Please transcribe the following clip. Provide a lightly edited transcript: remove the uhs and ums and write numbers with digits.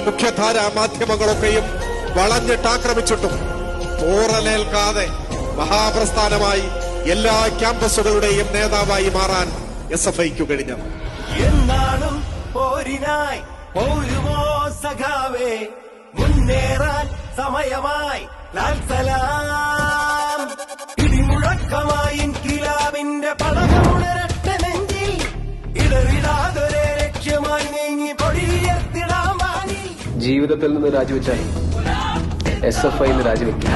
മുഖ്യധാരാ മാധ്യമങ്ങളൊക്കെയും വളഞ്ഞിട്ടാക്രമിച്ചിട്ടും പോറലേൽക്കാതെ മഹാപ്രസ്ഥാനമായി എല്ലാ ക്യാമ്പസുകളുടെയും നേതാവായി മാറാൻ SFIക്ക് കഴിഞ്ഞു. എന്നാളും പോരിനായി പോരുമോ സഖാവേ, മുന്നേറാൻ സമയമായി ലാൽ സലാം. ഇടിമുഴക്കമായി ഇൻകിലാബിന്റെ പടമുണരട്ടെ നെഞ്ചിൽ, ഇടവിടാതൊരേ ലക്ഷ്യമായി നീങ്ങി പൊടിയുയർത്തിടാൻ വാനിൽ. ജീവിതത്തിൽ നിന്ന് രാജിവെച്ചാൽ SFI രാജിവെക്കും.